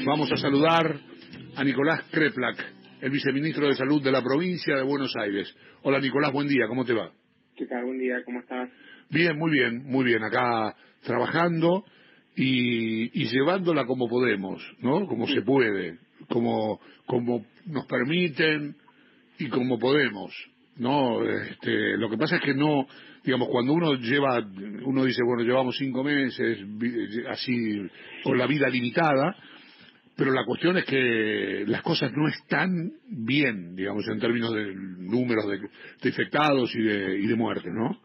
Vamos a saludar a Nicolás Kreplak, el viceministro de Salud de la provincia de Buenos Aires. Hola Nicolás, buen día, ¿cómo te va? ¿Qué tal? Buen día, ¿cómo estás? Bien, muy bien, acá trabajando y llevándola como podemos, ¿no? Como se puede, como nos permiten y como podemos, ¿no? Lo que pasa es que no, digamos, cuando uno dice, bueno, llevamos 5 meses, así, con la vida limitada, pero la cuestión es que las cosas no están bien, digamos, en términos de números de infectados y de muertes, ¿no?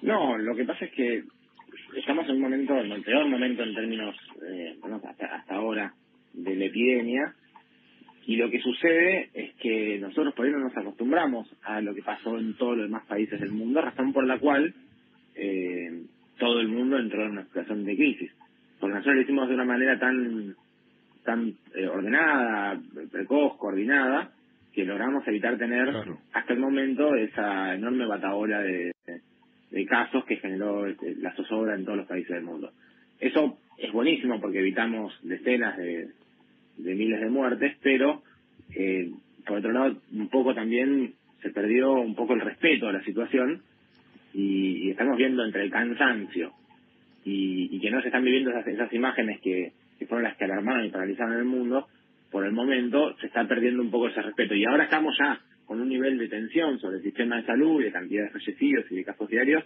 No, lo que pasa es que estamos en un momento, en el peor momento en términos, hasta ahora, de la epidemia, y lo que sucede es que nosotros por ahí no nos acostumbramos a lo que pasó en todos los demás países del mundo, razón por la cual todo el mundo entró en una situación de crisis. Porque nosotros lo hicimos de una manera tan ordenada, precoz, coordinada, que logramos evitar tener hasta el momento esa enorme batahola de casos que generó la zozobra en todos los países del mundo. Eso es buenísimo porque evitamos decenas de miles de muertes, pero por otro lado un poco también se perdió un poco el respeto a la situación y estamos viendo entre el cansancio y que no se están viviendo esas imágenes que fueron las que alarmaron y paralizaron el mundo. Por el momento se está perdiendo un poco ese respeto y ahora estamos ya con un nivel de tensión sobre el sistema de salud y de cantidad de fallecidos y de casos diarios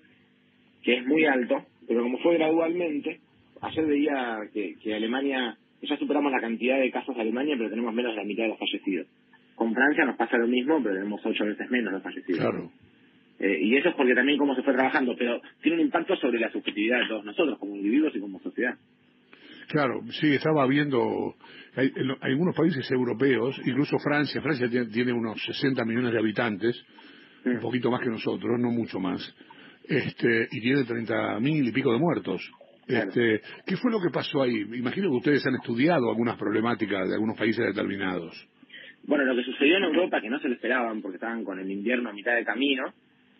que es muy alto, pero como fue gradualmente, ayer veía que Alemania, ya superamos la cantidad de casos de Alemania, pero tenemos menos de la mitad de los fallecidos. Con Francia nos pasa lo mismo, pero tenemos 8 veces menos de fallecidos. Claro. Y eso es porque también cómo se fue trabajando, pero tiene un impacto sobre la subjetividad de todos nosotros, como individuos y como sociedad. Claro, sí, estaba viendo, en algunos países europeos, incluso Francia tiene unos 60 millones de habitantes, un poquito más que nosotros, no mucho más, y tiene 30.000 y pico de muertos. Claro. ¿Qué fue lo que pasó ahí? Imagino que ustedes han estudiado algunas problemáticas de algunos países determinados. Bueno, lo que sucedió en Europa, que no se lo esperaban porque estaban con el invierno a mitad de camino,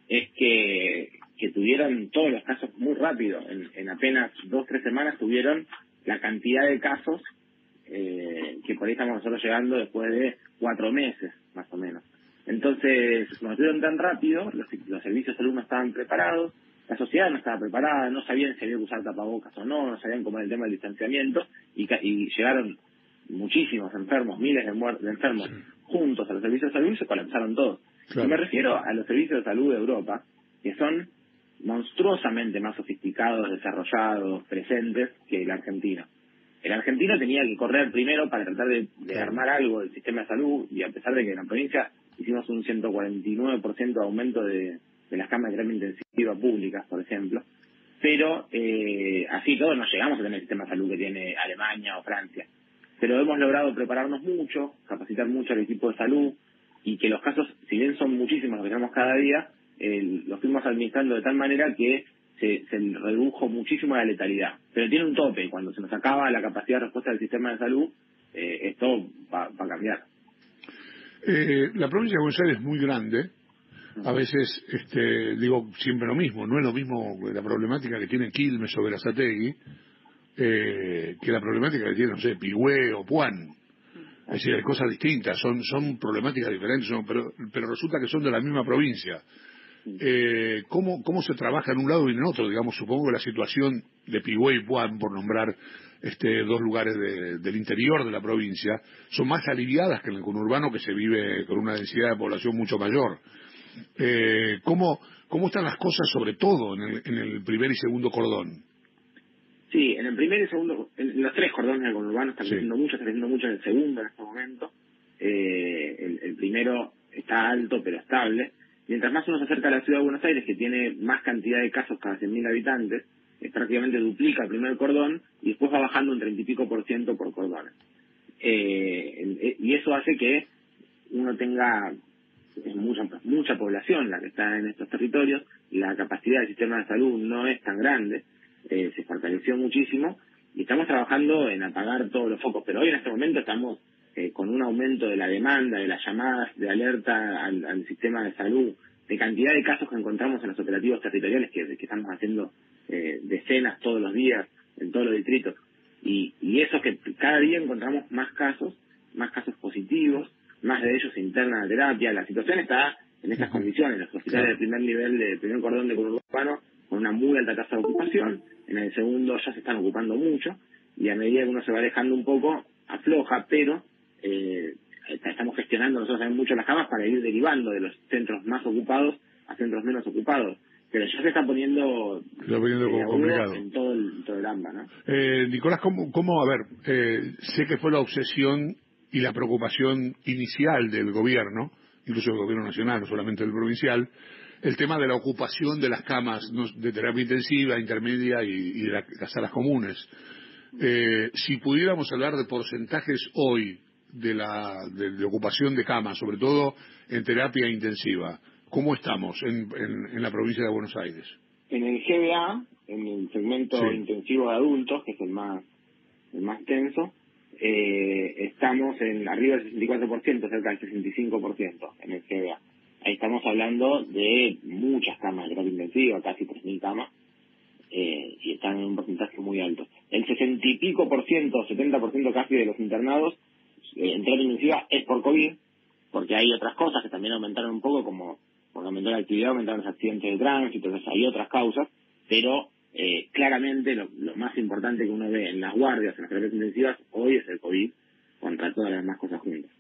es que tuvieron todos los casos muy rápido. En apenas 2-3 semanas tuvieron la cantidad de casos que por ahí estamos nosotros llegando después de 4 meses, más o menos. Entonces, como tuvieron tan rápido, los servicios de salud no estaban preparados, la sociedad no estaba preparada, no sabían si había que usar tapabocas o no sabían cómo era el tema del distanciamiento, y llegaron muchísimos enfermos, miles de enfermos juntos a los servicios de salud y se colapsaron todos. Claro. Y me refiero a los servicios de salud de Europa, que son monstruosamente más sofisticados, desarrollados, presentes que el argentino. El argentino tenía que correr primero para tratar de armar algo del sistema de salud, y a pesar de que en la provincia hicimos un 149% de aumento de las camas de terapia intensiva públicas, por ejemplo, pero así todos no llegamos a tener el sistema de salud que tiene Alemania o Francia. Pero hemos logrado prepararnos mucho, capacitar mucho al equipo de salud, y que los casos, si bien son muchísimos los que tenemos cada día, los fuimos administrando de tal manera que se redujo muchísimo la letalidad. Pero tiene un tope, cuando se nos acaba la capacidad de respuesta del sistema de salud, esto va a cambiar. La provincia de Buenos Aires es muy grande. A veces, digo siempre lo mismo, no es lo mismo la problemática que tiene Quilmes o Berazategui que la problemática que tiene, no sé, Pigüé o Puan. Es decir, hay cosas distintas, son problemáticas diferentes, pero resulta que son de la misma provincia. ¿Cómo se trabaja en un lado y en otro? Digamos, supongo que la situación de Pigüé y Puan, por nombrar 2 lugares del interior de la provincia, son más aliviadas que en el conurbano, que se vive con una densidad de población mucho mayor. ¿Cómo están las cosas, sobre todo en el primer y segundo cordón? Sí, en el primer y segundo, en los 3 cordones del conurbano están creciendo mucho, está creciendo mucho en el segundo en este momento. El primero está alto pero estable. Mientras más uno se acerca a la ciudad de Buenos Aires, que tiene más cantidad de casos cada 100.000 habitantes, prácticamente duplica el primer cordón y después va bajando un 30 y pico % por cordones. Y eso hace que uno tenga mucha población la que está en estos territorios, la capacidad del sistema de salud no es tan grande, se fortaleció muchísimo y estamos trabajando en apagar todos los focos, pero hoy en este momento estamos con un aumento de la demanda, de las llamadas de alerta al sistema de salud, de cantidad de casos que encontramos en los operativos territoriales que estamos haciendo decenas todos los días en todos los distritos, Y eso que cada día encontramos más casos positivos, más de ellos se internan a terapia. La situación está en estas condiciones. Los hospitales de primer nivel, de primer cordón de conurbano, con una muy alta tasa de ocupación. En el segundo ya se están ocupando mucho, y a medida que uno se va alejando un poco, afloja, pero estamos gestionando nosotros también mucho las camas para ir derivando de los centros más ocupados a centros menos ocupados. Pero ya se está poniendo complicado en todo el AMBA, ¿no? Nicolás, a ver, sé que fue la obsesión y la preocupación inicial del gobierno, incluso del gobierno nacional, no solamente del provincial, el tema de la ocupación de las camas de terapia intensiva, intermedia y de las salas comunes. Si pudiéramos hablar de porcentajes hoy de ocupación de camas, sobre todo en terapia intensiva, ¿cómo estamos en la provincia de Buenos Aires? En el GBA, en el segmento intensivo de adultos, que es el más tenso, estamos en arriba del 64%, cerca del 65% en el GBA. Ahí estamos hablando de muchas camas de terapia intensiva, casi 3.000 camas, y están en un porcentaje muy alto. El 60 y pico por ciento, 70% casi de los internados en terapia intensiva es por COVID, porque hay otras cosas que también aumentaron un poco, como por aumentar la actividad, aumentaron los accidentes de tránsito, entonces hay otras causas, pero claramente lo más importante que uno ve en las guardias, en las terapias intensivas, hoy es el COVID, contra todas las demás cosas juntas.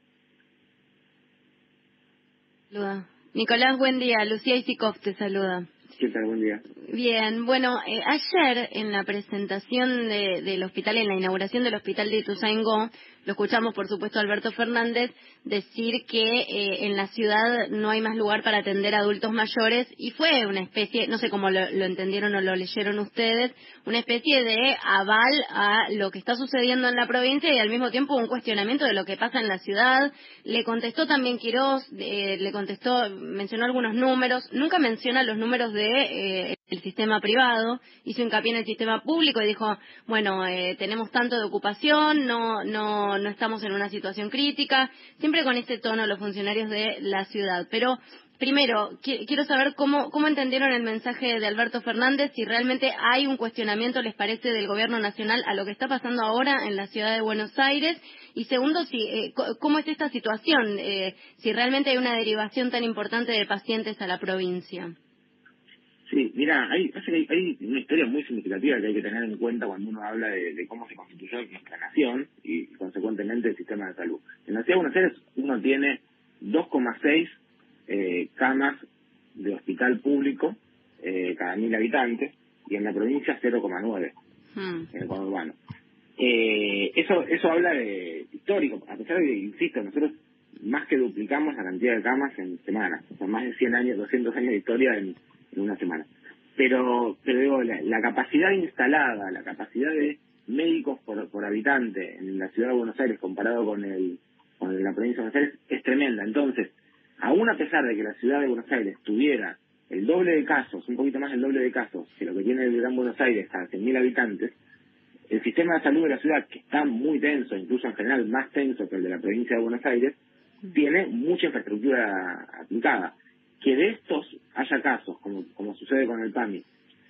Saluda. Nicolás, buen día. Lucía Isikov te saluda. ¿Qué tal? Buen día. Bien, bueno, ayer en la presentación del hospital, en la inauguración del hospital de Ituzaingó, lo escuchamos por supuesto a Alberto Fernández decir que en la ciudad no hay más lugar para atender a adultos mayores, y fue una especie, no sé cómo lo entendieron o lo leyeron ustedes, una especie de aval a lo que está sucediendo en la provincia y al mismo tiempo un cuestionamiento de lo que pasa en la ciudad. Le contestó también Quirós, mencionó algunos números, nunca menciona los números de el sistema privado, hizo hincapié en el sistema público y dijo, bueno, tenemos tanto de ocupación, no estamos en una situación crítica, siempre con este tono los funcionarios de la ciudad. Pero primero, quiero saber cómo entendieron el mensaje de Alberto Fernández, si realmente hay un cuestionamiento, les parece, del gobierno nacional a lo que está pasando ahora en la ciudad de Buenos Aires, y segundo, cómo es esta situación, si realmente hay una derivación tan importante de pacientes a la provincia. Sí, mira, hay una historia muy significativa que hay que tener en cuenta cuando uno habla de cómo se constituyó nuestra nación y consecuentemente el sistema de salud. En la ciudad de Buenos Aires uno tiene 2,6 camas de hospital público cada 1.000 habitantes, y en la provincia 0,9 en el conurbano. Eso habla de histórico, a pesar de que, insisto, nosotros más que duplicamos la cantidad de camas en semanas, o sea, más de 100 años, 200 años de historia en una semana. Pero digo, la capacidad instalada, la capacidad de médicos por habitante en la ciudad de Buenos Aires comparado con la provincia de Buenos Aires es tremenda. Entonces, aún a pesar de que la ciudad de Buenos Aires tuviera el doble de casos, un poquito más del doble de casos que lo que tiene el Gran Buenos Aires a 100.000 habitantes, el sistema de salud de la ciudad, que está muy tenso, incluso en general más tenso que el de la provincia de Buenos Aires, tiene mucha infraestructura aplicada. Que de estos haya casos, como sucede con el PAMI,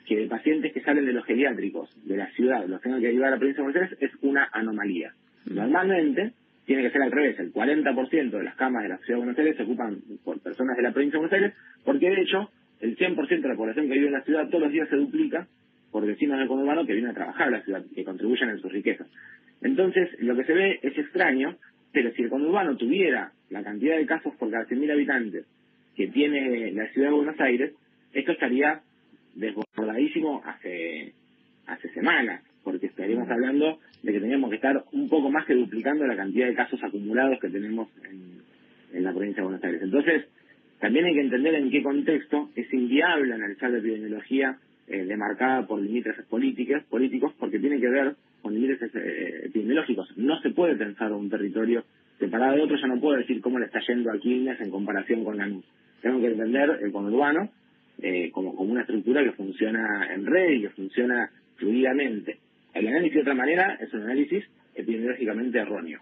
que de pacientes que salen de los geriátricos de la ciudad los tengan que ayudar a la provincia de Buenos Aires, es una anomalía. Normalmente tiene que ser al revés, el 40% de las camas de la ciudad de Buenos Aires se ocupan por personas de la provincia de Buenos Aires, porque de hecho el 100% de la población que vive en la ciudad todos los días se duplica por vecinos del conurbano que vienen a trabajar a la ciudad, que contribuyen en sus riquezas. Entonces, lo que se ve es extraño, pero si el conurbano tuviera la cantidad de casos por cada 100.000 habitantes que tiene la ciudad de Buenos Aires, esto estaría desbordadísimo hace semanas, porque estaríamos hablando de que teníamos que estar un poco más que duplicando la cantidad de casos acumulados que tenemos en la provincia de Buenos Aires. Entonces, también hay que entender en qué contexto es inviable analizar la epidemiología demarcada por límites políticos, porque tiene que ver con límites epidemiológicos. No se puede pensar un territorio separado de otro. Yo no puedo decir cómo le está yendo a Quilmes en comparación con Lanús. Tengo que entender el conurbano como una estructura que funciona en red y que funciona fluidamente. El análisis de otra manera es un análisis epidemiológicamente erróneo.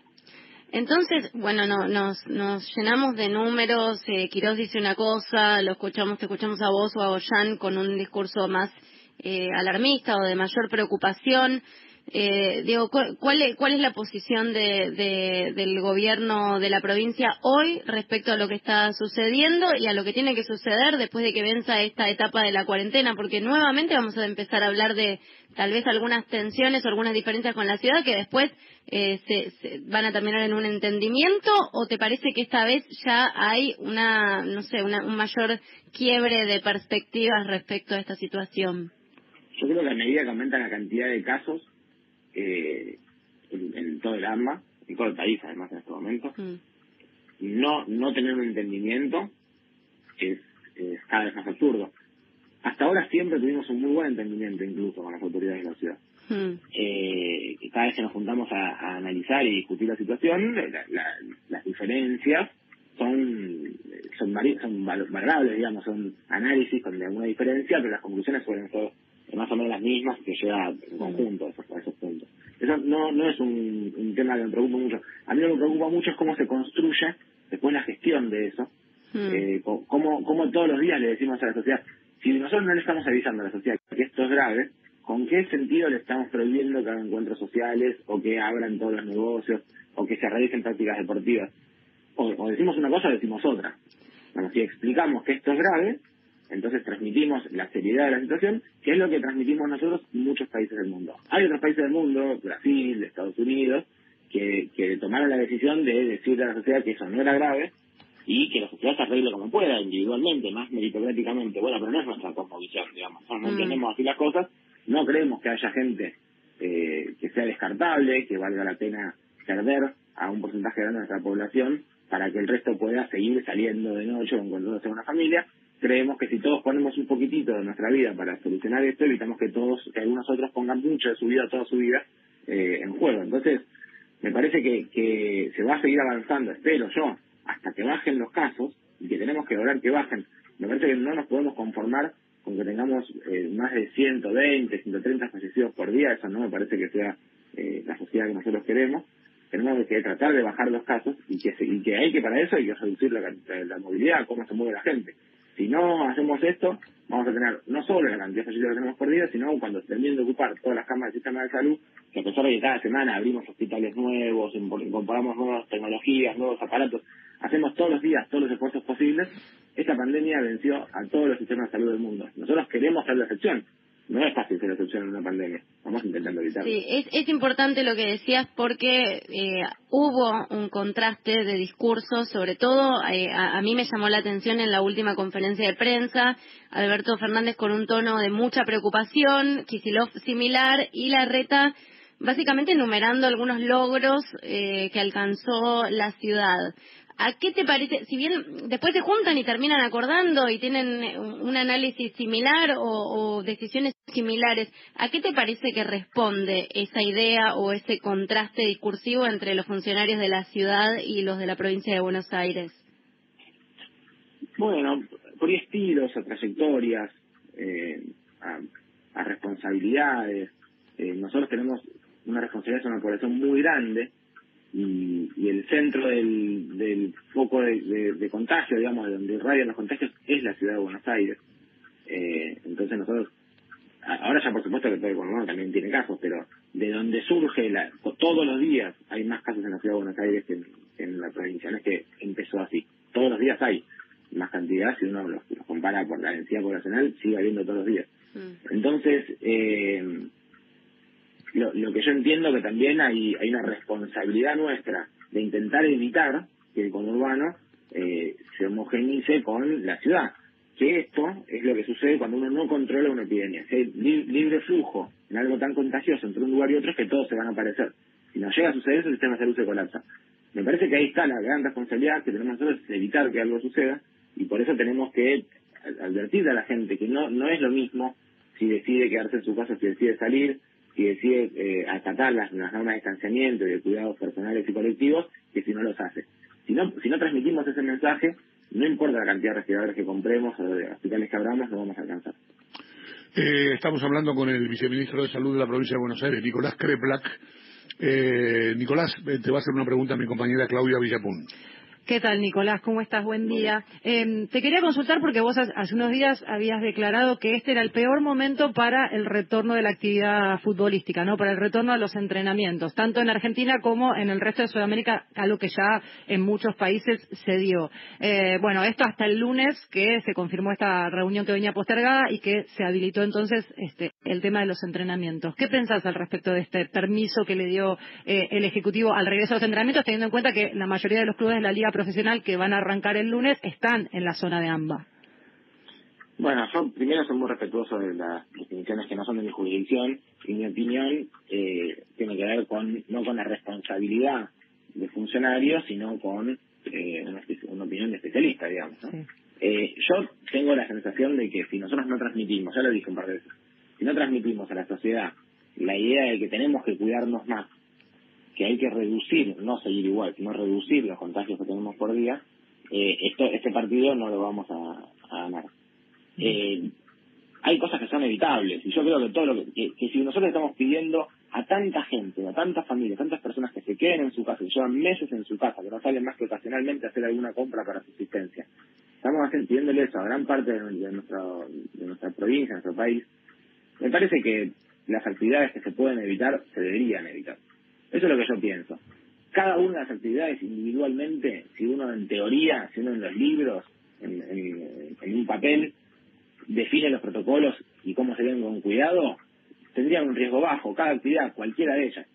Entonces, bueno, nos llenamos de números, Quirós dice una cosa, te escuchamos a vos o a Ollán con un discurso más alarmista o de mayor preocupación. Diego, ¿cuál es la posición del gobierno de la provincia hoy respecto a lo que está sucediendo y a lo que tiene que suceder después de que venza esta etapa de la cuarentena? Porque nuevamente vamos a empezar a hablar de tal vez algunas tensiones o algunas diferencias con la ciudad que después se van a terminar en un entendimiento, ¿o te parece que esta vez ya hay un mayor quiebre de perspectivas respecto a esta situación? Yo creo que a medida que aumenta la cantidad de casos en todo el AMBA, en todo el país además en este momento, no tener un entendimiento es cada vez más absurdo. Hasta ahora siempre tuvimos un muy buen entendimiento incluso con las autoridades de la ciudad. Cada vez que nos juntamos a analizar y discutir la situación, las diferencias son valorables, digamos, son análisis con alguna diferencia, pero las conclusiones suelen ser más o menos las mismas que llega en conjunto a esos puntos. Eso no es un tema que me preocupa mucho. A mí lo que me preocupa mucho es cómo se construye después la gestión de eso, cómo todos los días le decimos a la sociedad, si nosotros no le estamos avisando a la sociedad que esto es grave, ¿con qué sentido le estamos prohibiendo que hagan encuentros sociales o que abran todos los negocios o que se realicen prácticas deportivas? O decimos una cosa o decimos otra. Bueno, si explicamos que esto es grave, entonces transmitimos la seriedad de la situación, que es lo que transmitimos nosotros en muchos países del mundo. Hay otros países del mundo, Brasil, Estados Unidos, que tomaron la decisión de decirle a la sociedad que eso no era grave y que la sociedad se arregle como pueda, individualmente, más meritocráticamente. Bueno, pero no es nuestra cosmovisión, digamos. No entendemos así las cosas, no creemos que haya gente que sea descartable, que valga la pena perder a un porcentaje grande de nuestra población para que el resto pueda seguir saliendo de noche o encontrándose en una familia. Creemos que si todos ponemos un poquitito de nuestra vida para solucionar esto, evitamos que algunos otros pongan mucho de su vida, toda su vida, en juego. Entonces, me parece que se va a seguir avanzando, espero yo, hasta que bajen los casos, y que tenemos que lograr que bajen. Me parece que no nos podemos conformar con que tengamos más de 120, 130 fallecidos por día. Eso no me parece que sea la sociedad que nosotros queremos. Tenemos que tratar de bajar los casos y que hay que para eso hay que reducir la movilidad, cómo se mueve la gente. Si no hacemos esto, vamos a tener no solo la cantidad de fallecidos que tenemos por día, sino cuando se terminen de ocupar todas las camas del sistema de salud, que a pesar de que cada semana abrimos hospitales nuevos, incorporamos nuevas tecnologías, nuevos aparatos, hacemos todos los días todos los esfuerzos posibles, esta pandemia venció a todos los sistemas de salud del mundo. Nosotros queremos ser la excepción. No es fácil ser la excepción en una pandemia. Vamos intentando evitarlo. Sí, es importante lo que decías porque hubo un contraste de discursos, sobre todo a mí me llamó la atención en la última conferencia de prensa, Alberto Fernández con un tono de mucha preocupación, Kicillof similar y Larreta básicamente enumerando algunos logros que alcanzó la ciudad. ¿A qué te parece? Si bien después se juntan y terminan acordando y tienen un análisis similar o decisiones similares, ¿a qué te parece que responde esa idea o ese contraste discursivo entre los funcionarios de la ciudad y los de la provincia de Buenos Aires? Bueno, por estilos, a trayectorias, a responsabilidades. Nosotros tenemos una responsabilidad sobre una población muy grande. Y el centro del foco de contagio, digamos, de donde irradian los contagios, es la ciudad de Buenos Aires. Entonces nosotros, ahora ya por supuesto que todo el conurbano también tiene casos, pero de donde surge, todos los días hay más casos en la ciudad de Buenos Aires que en la provincia. No es que empezó así, todos los días hay más cantidad, si uno los compara por la densidad poblacional, sigue habiendo todos los días. Entonces, lo que yo entiendo que también hay una responsabilidad nuestra de intentar evitar que el conurbano se homogeneice con la ciudad. Que esto es lo que sucede cuando uno no controla una epidemia. Si hay libre flujo en algo tan contagioso entre un lugar y otro, es que todos se van a aparecer. Si no llega a suceder eso, el sistema de salud se colapsa. Me parece que ahí está la gran responsabilidad que tenemos nosotros, es evitar que algo suceda, y por eso tenemos que advertir a la gente que no es lo mismo si decide quedarse en su casa, si decide salir, si decide acatar las normas de distanciamiento y de cuidados personales y colectivos, que si no los hace. Si no transmitimos ese mensaje, no importa la cantidad de respiradores que compremos o de hospitales que abramos, no vamos a alcanzar. Estamos hablando con el viceministro de Salud de la provincia de Buenos Aires, Nicolás Kreplak. Nicolás, te va a hacer una pregunta a mi compañera Claudia Villapun. ¿Qué tal, Nicolás? ¿Cómo estás? Buen día. Te quería consultar porque vos hace unos días habías declarado que este era el peor momento para el retorno de la actividad futbolística, ¿no? Para el retorno a los entrenamientos, tanto en Argentina como en el resto de Sudamérica, algo que ya en muchos países se dio. Bueno, esto hasta el lunes, que se confirmó esta reunión que venía postergada y que se habilitó entonces el tema de los entrenamientos. ¿Qué pensás al respecto de este permiso que le dio el Ejecutivo al regreso a los entrenamientos, teniendo en cuenta que la mayoría de los clubes de la Liga Profesional que van a arrancar el lunes están en la zona de AMBA? Bueno, yo primero soy muy respetuoso de las definiciones que no son de mi jurisdicción, y mi opinión tiene que ver no con la responsabilidad de funcionarios, sino con una opinión de especialista, digamos, ¿no? Sí. Yo tengo la sensación de que si nosotros no transmitimos, ya lo dije un par de veces, si no transmitimos a la sociedad la idea de que tenemos que cuidarnos más, que hay que reducir, no seguir igual, sino reducir los contagios que tenemos por día, este partido no lo vamos a ganar. Hay cosas que son evitables, y yo creo que todo lo que si nosotros estamos pidiendo a tanta gente, a tantas familias, a tantas personas que se queden en su casa, que llevan meses en su casa, que no salen más que ocasionalmente a hacer alguna compra para subsistencia, estamos pidiéndole eso a gran parte de nuestra provincia, de nuestro país. Me parece que las actividades que se pueden evitar se deberían evitar. Eso es lo que yo pienso. Cada una de las actividades individualmente, si uno en teoría, si uno en los libros, en un papel, define los protocolos y cómo se ven con cuidado, tendrían un riesgo bajo, cada actividad, cualquiera de ellas.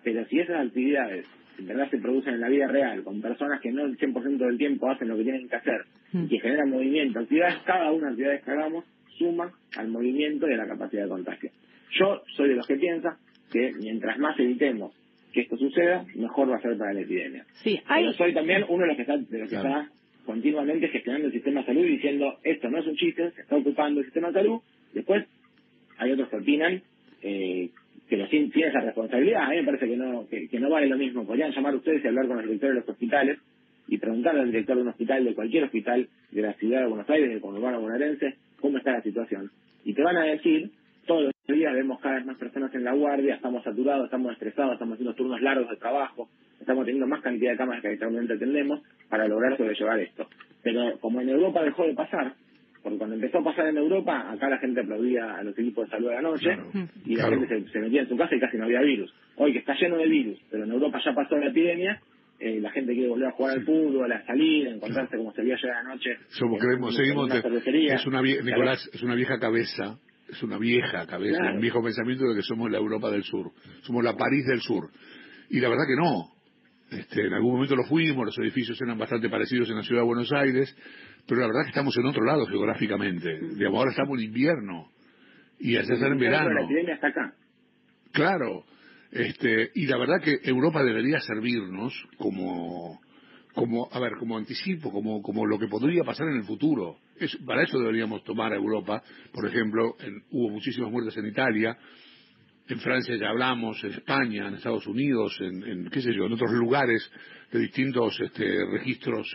Pero si esas actividades en verdad se producen en la vida real, con personas que no el 100% del tiempo hacen lo que tienen que hacer, y que generan movimiento, actividades, cada una de las actividades que hagamos suma al movimiento y a la capacidad de contagio. Yo soy de los que piensa que mientras más evitemos que esto suceda, mejor va a ser para la epidemia. Sí, Pero soy también uno de los que está continuamente gestionando el sistema de salud y diciendo, esto no es un chiste, se está ocupando el sistema de salud. Después hay otros que opinan que tienen esa responsabilidad. A mí me parece que no vale lo mismo. Podrían llamar ustedes y hablar con los directores de los hospitales y preguntarle al director de un hospital, de cualquier hospital de la ciudad de Buenos Aires, del conurbano bonaerense, cómo está la situación. Y te van a decir, todos los días vemos cada vez más personas en la guardia, estamos saturados, estamos estresados, estamos haciendo turnos largos de trabajo, estamos teniendo más cantidad de camas que actualmente atendemos para lograr sobrellevar esto. Pero como en Europa dejó de pasar, porque cuando empezó a pasar en Europa, acá la gente aplaudía a los equipos de salud de la noche, y la gente se metía en su casa y casi no había virus. Hoy que está lleno de virus, pero en Europa ya pasó la epidemia, la gente quiere volver a jugar al fútbol, a salir, a encontrarse como se veía ayer anoche. Nicolás, es una vieja cabeza. Es una vieja cabeza, claro. Un viejo pensamiento de que somos la Europa del Sur, somos la París del Sur. Y la verdad que no. En algún momento lo fuimos, los edificios eran bastante parecidos en la ciudad de Buenos Aires, pero la verdad que estamos en otro lado geográficamente. Digamos, ahora estamos en invierno y allá está en verano. La epidemia está acá. Claro. Y la verdad que Europa debería servirnos como anticipo, como lo que podría pasar en el futuro. Para eso deberíamos tomar a Europa. Por ejemplo, hubo muchísimas muertes en Italia, en Francia ya hablamos, en España, en Estados Unidos, en otros lugares de distintos registros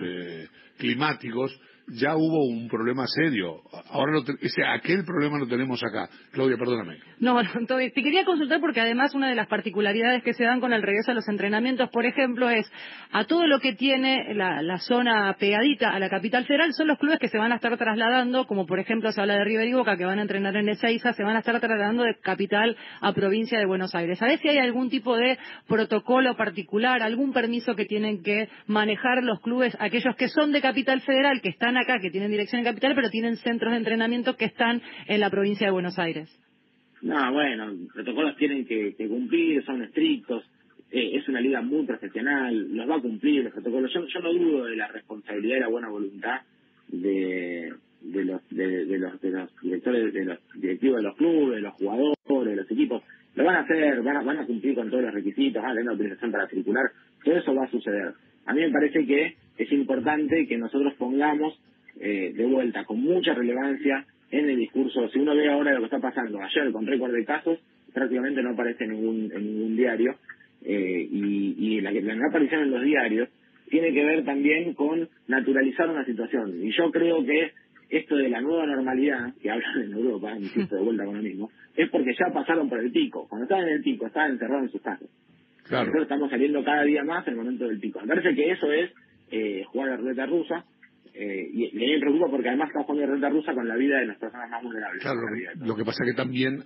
climáticos. Ya hubo un problema serio. Ahora aquel problema lo tenemos acá. Claudia, perdóname. No, entonces, te quería consultar porque además una de las particularidades que se dan con el regreso a los entrenamientos, por ejemplo, es a todo lo que tiene la zona pegadita a la capital federal son los clubes que se van a estar trasladando, como por ejemplo se habla de River y Boca, que van a entrenar en Ezeiza, se van a estar trasladando de capital a provincia de Buenos Aires. ¿Sabés si hay algún tipo de protocolo particular, algún permiso que tienen que manejar los clubes, aquellos que son de capital federal, que están acá, que tienen dirección en capital, pero tienen centros de entrenamiento que están en la provincia de Buenos Aires? No, bueno, los protocolos tienen que cumplir, son estrictos, es una liga muy profesional, los va a cumplir los protocolos. Yo no dudo de la responsabilidad y la buena voluntad de los directores, de los directivos de los clubes, de los jugadores, de los equipos. Lo van a hacer, van a cumplir con todos los requisitos, van a tener autorización para circular, todo eso va a suceder. A mí me parece que es importante que nosotros pongamos de vuelta con mucha relevancia en el discurso. Si uno ve ahora lo que está pasando ayer con récord de casos, prácticamente no aparece en ningún diario, y la no aparición en los diarios tiene que ver también con naturalizar una situación. Y yo creo que esto de la nueva normalidad, que hablan en Europa, insisto de vuelta con lo mismo, es porque ya pasaron por el pico. Cuando estaban en el pico, estaban encerrados en sus casas. Claro. Nosotros estamos saliendo cada día más en el momento del pico. Me parece que eso es jugar a la ruleta rusa. Y a mí me preocupa porque además estamos jugando a la ruleta rusa con la vida de las personas más vulnerables. Claro, lo que pasa que también,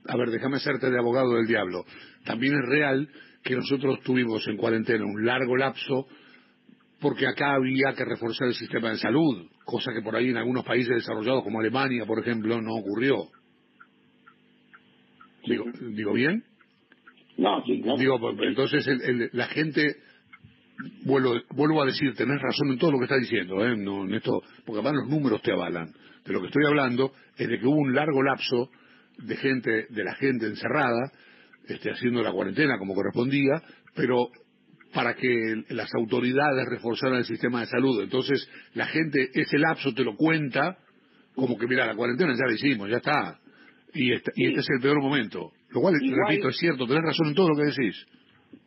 a ver, déjame hacerte de abogado del diablo. También es real que nosotros tuvimos en cuarentena un largo lapso porque acá había que reforzar el sistema de salud, cosa que por ahí en algunos países desarrollados como Alemania, por ejemplo, no ocurrió. ¿Digo bien? No, sí, no. Digo, entonces la gente, vuelvo a decir, tenés razón en todo lo que estás diciendo, no, en esto, porque además los números te avalan. De lo que estoy hablando es de que hubo un largo lapso de la gente encerrada, haciendo la cuarentena como correspondía, pero para que las autoridades reforzaran el sistema de salud. Entonces, la gente, ese lapso te lo cuenta como que, mira, la cuarentena ya la hicimos, ya está. Y este es el peor momento. Lo cual, repito, es cierto, tenés razón en todo lo que decís.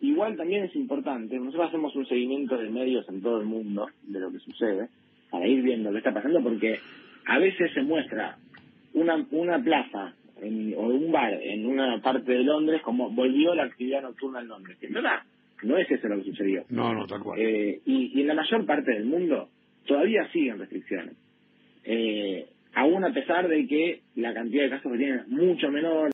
Igual también es importante, nosotros hacemos un seguimiento de medios en todo el mundo de lo que sucede, para ir viendo qué está pasando, porque a veces se muestra una plaza o un bar en una parte de Londres como volvió la actividad nocturna en Londres. En verdad, no es eso lo que sucedió. No, tal cual. Y en la mayor parte del mundo todavía siguen restricciones. Aún a pesar de que la cantidad de casos que tienen es mucho menor.